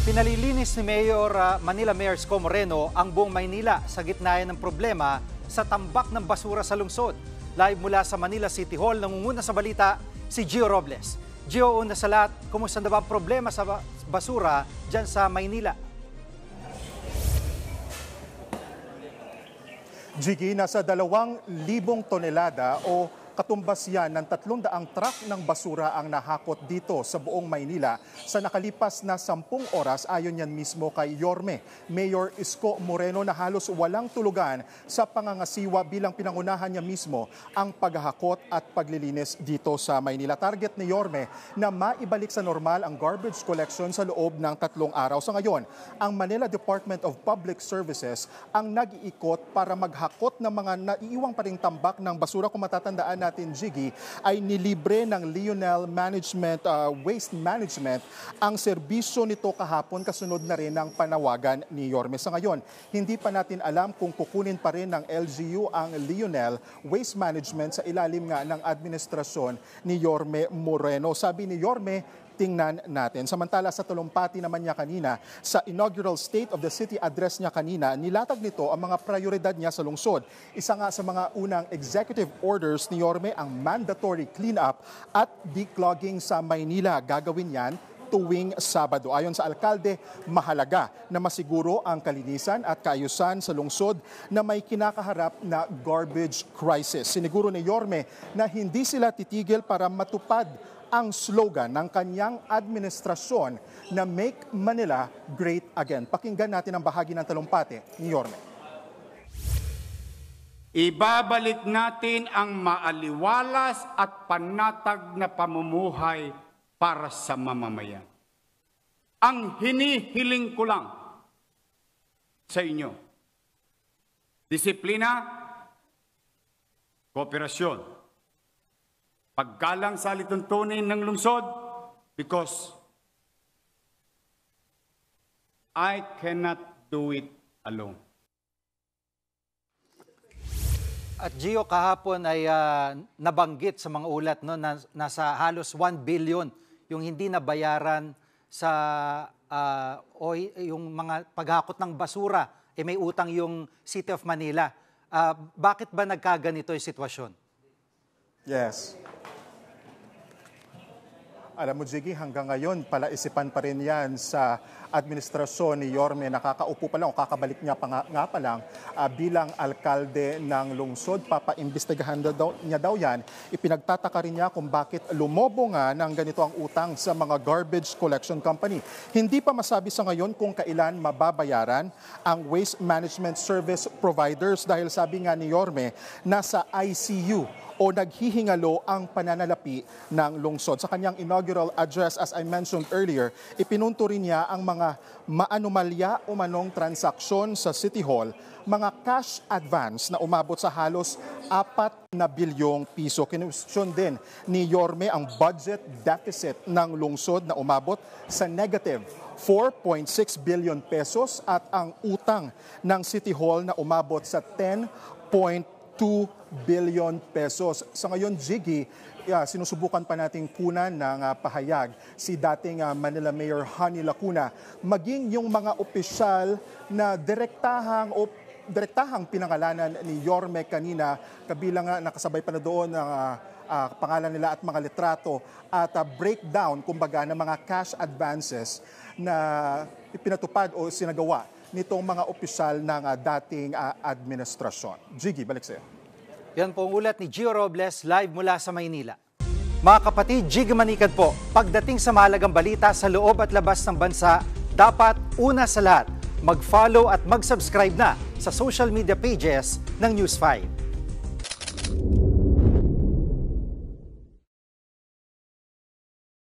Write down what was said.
Pinalilinis ni Manila Mayor Isko Moreno ang buong Maynila sa gitna ng problema sa tambak ng basura sa lungsod. Live mula sa Manila City Hall, nangunguna sa balita si Gio Robles. Gio, una sa lahat, kumusta na ba ang problema sa basura dyan sa Maynila? Jiggy, nasa 2,000 tonelada o katumbas yan ng 300 truck ng basura ang nahakot dito sa buong Maynila sa nakalipas na 10 oras ayon yan mismo kay Yorme. Mayor Isko Moreno na halos walang tulugan sa pangangasiwa bilang pinangunahan niya mismo ang paghahakot at paglilinis dito sa Maynila. Target ni Yorme na maibalik sa normal ang garbage collection sa loob ng 3 araw. Sa ngayon, ang Manila Department of Public Services ang nag-iikot para maghakot ng mga naiiwang pa ring tambak ng basura. Kung matatandaan natin, Jiggy, ay nilibre ng Lionel Waste Management ang serbisyo nito kahapon kasunod na rin ng panawagan ni Yorme. Sa ngayon, hindi pa natin alam kung kukunin pa rin ng LGU ang Lionel Waste Management sa ilalim nga ng administrasyon ni Yorme Moreno. Sabi ni Yorme, tingnan natin. Samantala sa talumpati naman niya kanina, sa inaugural State of the City address niya kanina, nilatag nito ang mga prioridad niya sa lungsod. Isa nga sa mga unang executive orders ni Yorme ang mandatory cleanup at declogging sa Maynila. Gagawin yan tuwing Sabado. Ayon sa alkalde, mahalaga na masiguro ang kalinisan at kaayusan sa lungsod na may kinakaharap na garbage crisis. Siniguro ni Yorme na hindi sila titigil para matupad ang slogan ng kanyang administrasyon na Make Manila Great Again. Pakinggan natin ang bahagi ng talumpati ni Yorme. Ibabalik natin ang maaliwalas at panatag na pamumuhay para sa mamamayan. Ang hinihiling ko lang sa inyo, disiplina, kooperasyon, paggalang sa lituntunin ng lungsod, because I cannot do it alone. At Gio, kahapon ay nabanggit sa mga ulat no, na nasa halos 1 billion yung hindi nabayaran sa yung mga paghakot ng basura. May utang yung City of Manila. Bakit ba nagkaganito yung sitwasyon? Yes. Alam mo, Jiggy, hanggang ngayon, palaisipan pa rin yan sa administrasyon ni Yorme. Nakakaupo pa lang o kakabalik niya nga pa lang bilang alkalde ng lungsod. Papaimbestigahan niya daw yan. Ipinagtataka rin niya kung bakit lumobo nga ng ganito ang utang sa mga garbage collection company. Hindi pa masabi sa ngayon kung kailan mababayaran ang waste management service providers dahil sabi nga ni Yorme, nasa ICU o naghihingalo ang pananalapi ng lungsod. Sa kanyang inaugural address, as I mentioned earlier, ipinunto rin niya ang mga maanomalya o manong transaksyon sa City Hall, mga cash advance na umabot sa halos 4 na bilyong piso. Kinwestiyon din ni Yorme ang budget deficit ng lungsod na umabot sa negative 4.6 billion pesos at ang utang ng City Hall na umabot sa 10.2 billion pesos. Sa ngayon, Jiggy, sinusubukan pa nating kunan ng pahayag si dating Manila Mayor Honey Lacuna, maging yung mga opisyal na direktahang pinangalanan ni Yorme kanina, kabilang nakasabay pa na doon ng pangalan nila at mga litrato at breakdown, kumbaga, ng mga cash advances na ipinatupad o sinagawa nitong mga opisyal ng dating administrasyon. Jiggy, balik sa'yo. Yan po ang ulat ni Gio Robles, live mula sa Maynila. Mga kapatid, Jiggy Manikad po. Pagdating sa mahalagang balita sa loob at labas ng bansa, dapat una sa lahat, mag-follow at mag-subscribe na sa social media pages ng News 5.